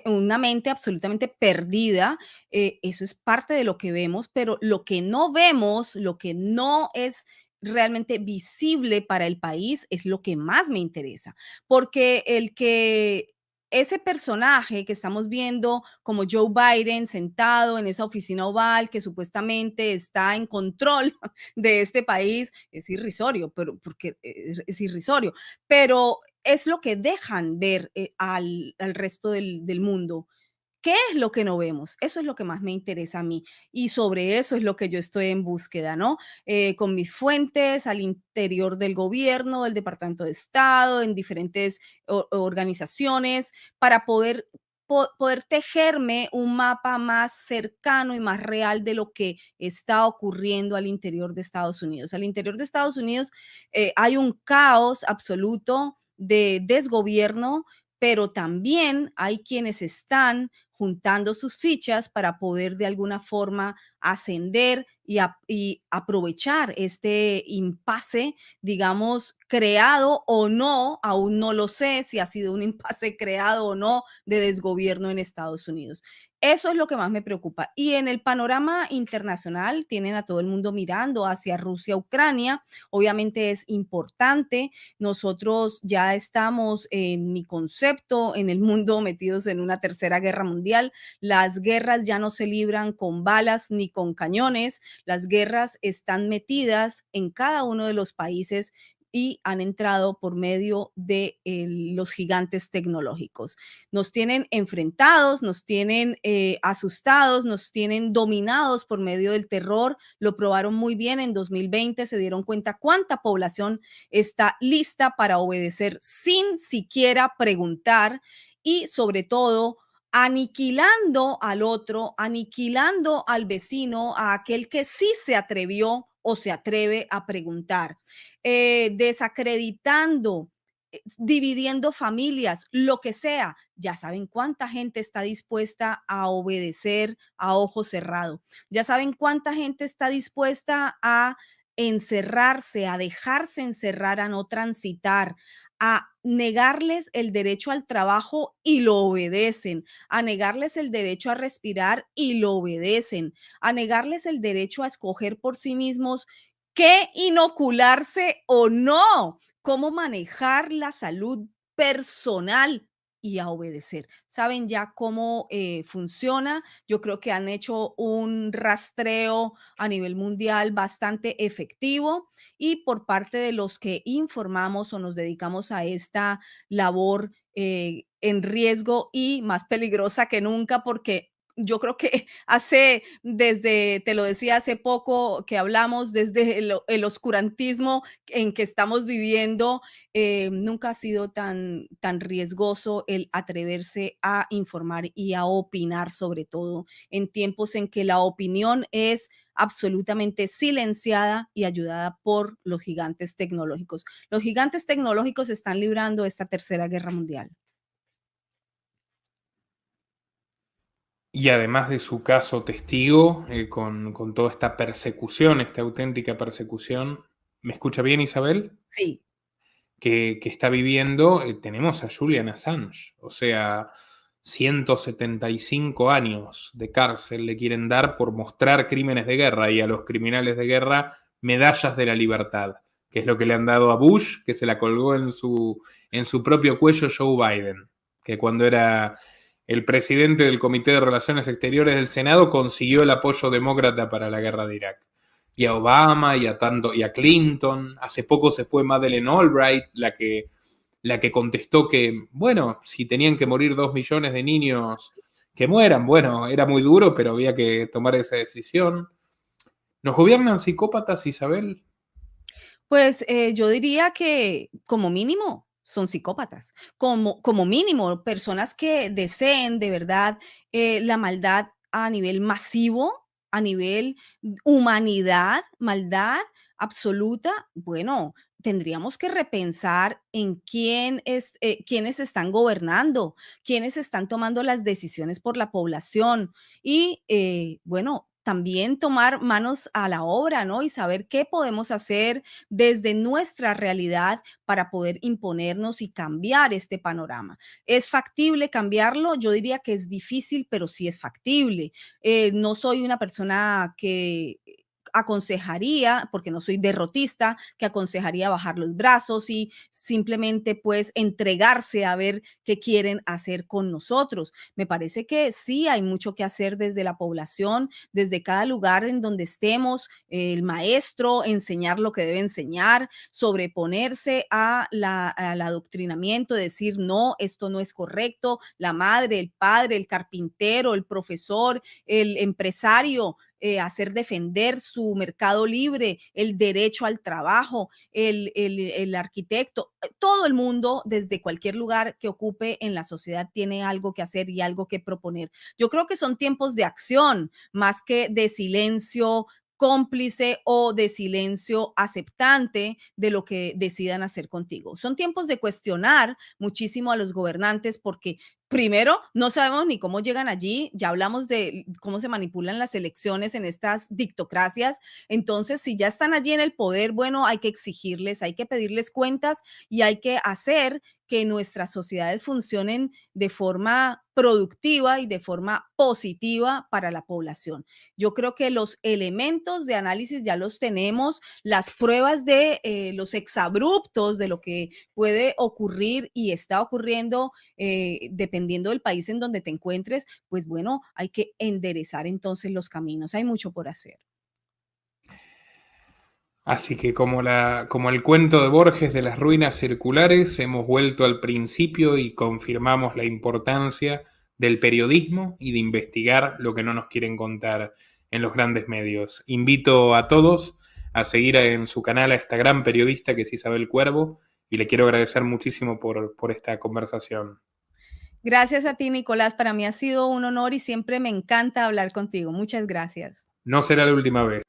una mente absolutamente perdida. Eso es parte de lo que vemos, pero lo que no vemos, lo que no es realmente visible para el país es lo que más me interesa, porque el que ese personaje que estamos viendo como Joe Biden sentado en esa oficina oval que supuestamente está en control de este país es irrisorio, pero porque es irrisorio, pero es lo que dejan ver al resto del mundo. ¿Qué es lo que no vemos? Eso es lo que más me interesa a mí y sobre eso es lo que yo estoy en búsqueda, ¿no? Con mis fuentes al interior del gobierno, del Departamento de Estado, en diferentes organizaciones, para poder tejerme un mapa más cercano y más real de lo que está ocurriendo al interior de Estados Unidos. Al interior de Estados Unidos hay un caos absoluto de desgobierno, pero también hay quienes están juntando sus fichas para poder de alguna forma ascender y aprovechar este impasse, digamos, creado o no, aún no lo sé si ha sido un impasse creado o no de desgobierno en Estados Unidos. Eso es lo que más me preocupa. Y en el panorama internacional tienen a todo el mundo mirando hacia Rusia, Ucrania. Obviamente es importante. Nosotros ya estamos en mi concepto, en el mundo metidos en una tercera guerra mundial. Las guerras ya no se libran con balas ni con cañones. Las guerras están metidas en cada uno de los países y han entrado por medio de los gigantes tecnológicos. Nos tienen enfrentados, nos tienen asustados, nos tienen dominados por medio del terror. Lo probaron muy bien en 2020, se dieron cuenta cuánta población está lista para obedecer sin siquiera preguntar y sobre todo aniquilando al otro, aniquilando al vecino, a aquel que sí se atrevió o se atreve a preguntar, desacreditando, dividiendo familias, lo que sea. Ya saben cuánta gente está dispuesta a obedecer a ojo cerrado. Ya saben cuánta gente está dispuesta a encerrarse, a dejarse encerrar, a no transitar, a negarles el derecho al trabajo y lo obedecen, a negarles el derecho a respirar y lo obedecen, a negarles el derecho a escoger por sí mismos qué inocularse o no, cómo manejar la salud personal y a obedecer. Saben ya cómo funciona. Yo creo que han hecho un rastreo a nivel mundial bastante efectivo y por parte de los que informamos o nos dedicamos a esta labor en riesgo y más peligrosa que nunca porque yo creo que desde, te lo decía hace poco que hablamos, desde el oscurantismo en que estamos viviendo, nunca ha sido tan riesgoso el atreverse a informar y a opinar, sobre todo en tiempos en que la opinión es absolutamente silenciada y ayudada por los gigantes tecnológicos. Los gigantes tecnológicos están librando esta tercera guerra mundial. Y además de su caso testigo, con toda esta persecución, esta auténtica persecución, ¿me escucha bien, Isabel? Sí. Que está viviendo, tenemos a Julian Assange. O sea, 175 años de cárcel le quieren dar por mostrar crímenes de guerra, y a los criminales de guerra medallas de la libertad, que es lo que le han dado a Bush, que se la colgó en su propio cuello Joe Biden, que cuando era el presidente del Comité de Relaciones Exteriores del Senado consiguió el apoyo demócrata para la guerra de Irak. Y a Obama y a Clinton. Hace poco se fue Madeleine Albright, la que contestó que, bueno, si tenían que morir 2 millones de niños, que mueran. Bueno, era muy duro, pero había que tomar esa decisión. ¿Nos gobiernan psicópatas, Isabel? Pues yo diría que como mínimo son psicópatas, como mínimo personas que deseen de verdad la maldad a nivel masivo, a nivel humanidad, maldad absoluta. Bueno, tendríamos que repensar en quiénes están gobernando, quiénes están tomando las decisiones por la población y bueno, también tomar manos a la obra, ¿no? Y saber qué podemos hacer desde nuestra realidad para poder imponernos y cambiar este panorama. ¿Es factible cambiarlo? Yo diría que es difícil, pero sí es factible. No soy una persona que aconsejaría, porque no soy derrotista, que aconsejaría bajar los brazos y simplemente pues entregarse a ver qué quieren hacer con nosotros. Me parece que sí hay mucho que hacer desde la población, desde cada lugar en donde estemos, el maestro, enseñar lo que debe enseñar, sobreponerse al adoctrinamiento, decir, no, esto no es correcto, la madre, el padre, el carpintero, el profesor, el empresario, hacer defender su mercado libre, el derecho al trabajo, el arquitecto, todo el mundo desde cualquier lugar que ocupe en la sociedad tiene algo que hacer y algo que proponer. Yo creo que son tiempos de acción más que de silencio cómplice o de silencio aceptante de lo que decidan hacer contigo. Son tiempos de cuestionar muchísimo a los gobernantes porque primero, no sabemos ni cómo llegan allí, ya hablamos de cómo se manipulan las elecciones en estas dictocracias, entonces si ya están allí en el poder, bueno, hay que exigirles, hay que pedirles cuentas y hay que hacer que nuestras sociedades funcionen de forma productiva y de forma positiva para la población. Yo creo que los elementos de análisis ya los tenemos, las pruebas de los exabruptos de lo que puede ocurrir y está ocurriendo dependiendo del país en donde te encuentres, pues bueno, hay que enderezar entonces los caminos. Hay mucho por hacer. Así que como el cuento de Borges de las ruinas circulares, hemos vuelto al principio y confirmamos la importancia del periodismo y de investigar lo que no nos quieren contar en los grandes medios. Invito a todos a seguir en su canal a esta gran periodista que es Isabel Cuervo, y le quiero agradecer muchísimo por esta conversación. Gracias a ti, Nicolás. Para mí ha sido un honor y siempre me encanta hablar contigo. Muchas gracias. No será la última vez.